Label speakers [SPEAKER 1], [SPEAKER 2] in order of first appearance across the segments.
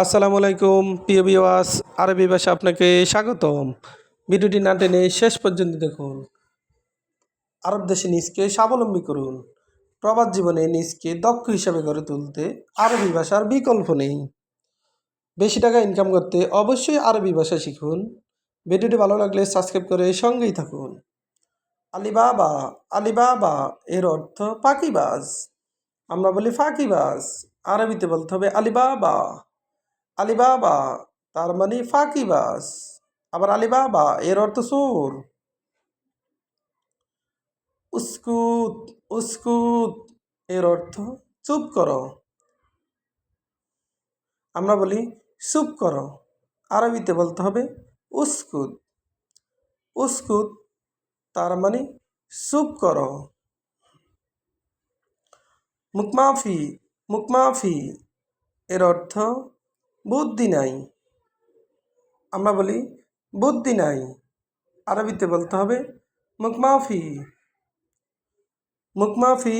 [SPEAKER 1] আসসালামু আলাইকুম প্রিয় ভিউয়ার্স, আরবি ভাষা আপনাকে স্বাগতম। ভিডিওটি না টেনে শেষ পর্যন্ত দেখুন। আরব দেশে নিজকে স্বাবলম্বী করুন। প্রবাস জীবনে নিজকে দক্ষ হিসাবে গড়ে তুলতে আরবি ভাষার বিকল্প নেই। বেশি টাকা ইনকাম করতে অবশ্যই আরবি ভাষা শিখুন। ভিডিওটি ভালো লাগলে সাবস্ক্রাইব করে সঙ্গেই থাকুন। আলিবাবা, আলিবাবা এর অর্থ ফাঁকিবাজ। আমরা বলি ফাঁকিবাজ, আরবিতে বলতে হবে আলিবাবা। আলিবাবা তার মানে ফাঁকিবাজ। আবার আলিবাবা এর অর্থ চোর। উস্কুত, উস্কুত এর অর্থ চুপ করো। আমরা বলি চুপ করো, আরবিতে বলতে হবে উস্কুত। উস্কুত তার মানে চুপ করো। মুখমাফি, মুখমাফি এর অর্থ বুদ্ধি নাই। আমরা বলি বুদ্ধি নাই, আরবিতে বলতে হবে মুখমাফি। মুখমাফি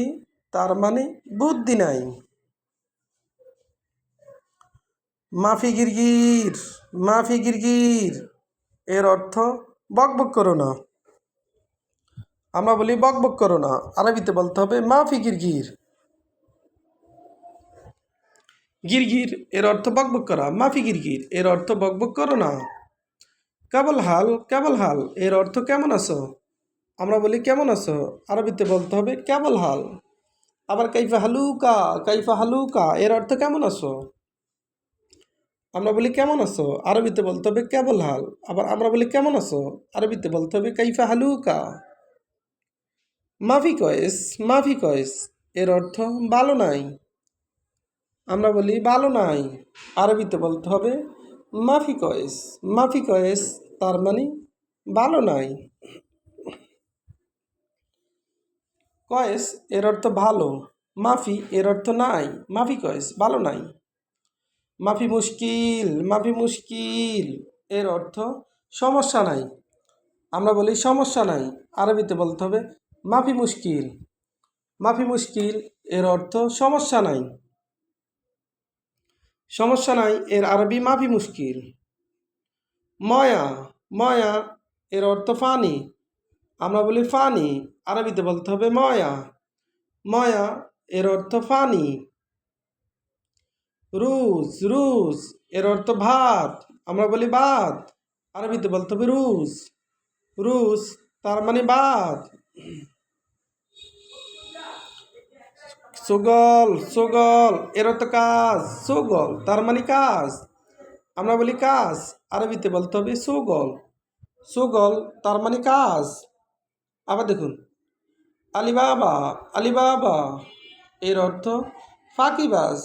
[SPEAKER 1] তার মানে বুদ্ধি নাই। মাফি গিরগির, মাফি গিরগির এর অর্থ বকবক করো না। আমরা বলি বকবক করো না, আরবিতে বলতে হবে মাফি গিরগির। গিরগির এর অর্থ বকবক করা, মাফি গিরগির এর অর্থ বকবক করো না। কেবল হাল, কেবল হাল এর অর্থ কেমন আছো। আমরা বলি কেমন আছো, আরবিতে বলতে হবে কেবল হাল। আবার কাইফা হালুকা, কাইফা হালুকা এর অর্থ কেমন আছো। আমরা বলি কেমন আছো, আরবিতে বলতে হবে কেবল হাল। আবার আমরা বলি কেমন আছো, আরবিতে বলতে হবে কাইফা হালুকা। মাফি কয়েস, মাফি কয়েস এর অর্থ ভালো নাই। আমরা বলি ভালো নাই, আরবিতে বলতে হবে মাফি কয়েস। মাফি কয়েস তার মানে ভালো নাই। কয়েস এর অর্থ ভালো, মাফি এর অর্থ নাই, মাফি কয়েস ভালো নাই। মাফি মুশকিল, মাফি মুশকিল এর অর্থ সমস্যা নাই। আমরা বলি সমস্যা নাই, আরবিতে বলতে হবে মাফি মুশকিল। মাফি মুশকিল এর অর্থ সমস্যা নাই। সমস্যা নাই এর আরবি মাফি মুশকিল। ময়া, ময়া এর অর্থ ফানি। আমরা বলি ফানি, আরবিতে বলতে হবে ময়া। ময়া এর অর্থ ফানি। রুজ, রুজ এর অর্থ ভাত। আমরা বলি ভাত, আরবিতে বলতে হবে রুজ। রুজ তার মানে ভাত। সুগল, সুগল এর অর্থ কাজ। সুগল তার মানে কাজ। আমরা বলি কাজ, আরবিতে বলতে হবে সুগল। সুগল তার মানে কাজ। আবার দেখুন আলিবাবা, আলিবাবা এর অর্থ ফাঁকিবাজ।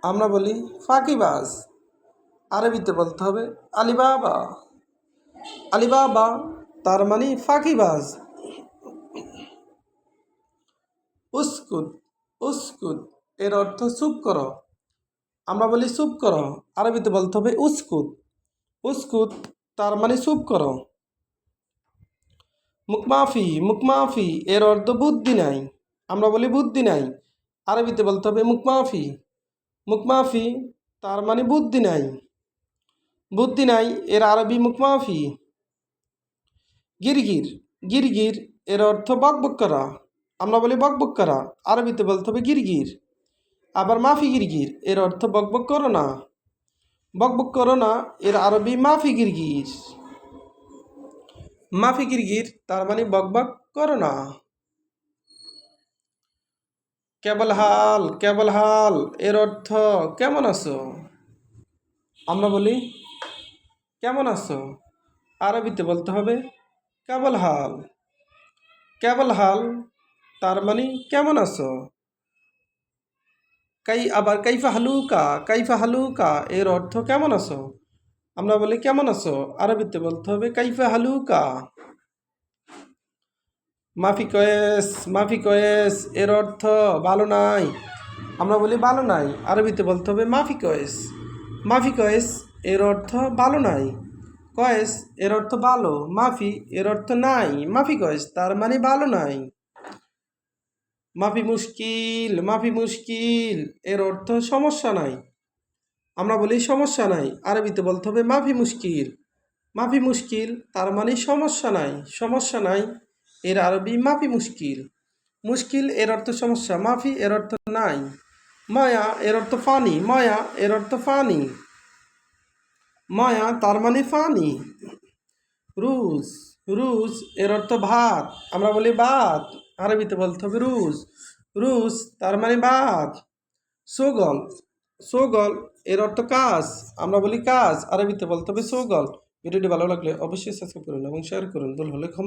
[SPEAKER 1] আমরা বলি ফাঁকিবাজ, আরবিতে বলতে হবে আলিবাবা। আলিবাবা তার মানে ফাঁকিবাজ। উস্কুত, উস্কুত এর অর্থ চুপ করো। আমরা বলি চুপ করো, আরবিতে বলতে হবে উস্কুত। উস্কুত তার মানে চুপ করো। মুখমাফি, মুখমাফি এর অর্থ বুদ্ধি নাই। আমরা বলি বুদ্ধি নাই, আরবিতে বলতে হবে মুখমাফি। মুখমাফি তার মানে বুদ্ধি নাই। বুদ্ধি নাই এর আরবি মুখমাফি। গিরগির, গিরগির এর অর্থ বকবক করা। আমরা বলি বকবক করা, আরবিতে বলতে হবে গিরগির। আবার মাফি গিরগির এর অর্থ বকবক করো না। বকবক করো না এর আরবি মাফি গিরগির। মাফি গিরগির তার মানে বকবক করো না। কেবল হাল, কেবল হাল এর অর্থ কেমন আছো। আমরা বলি কেমন আছো, আরবিতে বলতে হবে কেবল হাল। কেবল হাল তার মানে কেমন আছো। আবার কাইফা হালুকা, কাইফা হালুকা এর অর্থ কেমন আছো। আমরা বলি কেমন আছো, আরবিতে বলতে হবে কাইফা হালুকা। মাফি কয়েস, মাফি কয়েস এর অর্থ ভালো নাই। আমরা বলি ভালো নাই, আরবিতে বলতে হবে মাফি কয়েস। মাফি কয়েস এর অর্থ ভালো নাই। কয়েস এর অর্থ ভালো, মাফি এর অর্থ নাই, মাফি কয়েস তার মানে ভালো নাই। মাফি মুশকিল, মাফি মুশকিল এর অর্থ সমস্যা নাই। আমরা বলি সমস্যা নাই, আরবিতে বলতে হবে মাফি মুশকিল। মাফি মুশকিল তার মানে সমস্যা নাই, সমস্যা নাই এর আরবি মাফি মুশকিল। মুশকিল এর অর্থ সমস্যা, মাফি এর অর্থ নাই, মায়া এর অর্থ ফানি, মায়া এর অর্থ ফানি, মায়া তার মানে ফানি। রুজ, রুজ এর অর্থ ভাত, আমরা বলি ভাত, আরবিতে বলতে হবে রুজ। রুজ তার মানে ভাত। সোগল, সোগল এর অর্থ কাজ, আমরা বলি কাজ, আরবিতে বলতে হবে সোগল। ভিডিওটি ভালো লাগলে অবশ্যই সাবস্ক্রাইব করুন এবং শেয়ার করুন, ভুল হলে ক্ষমা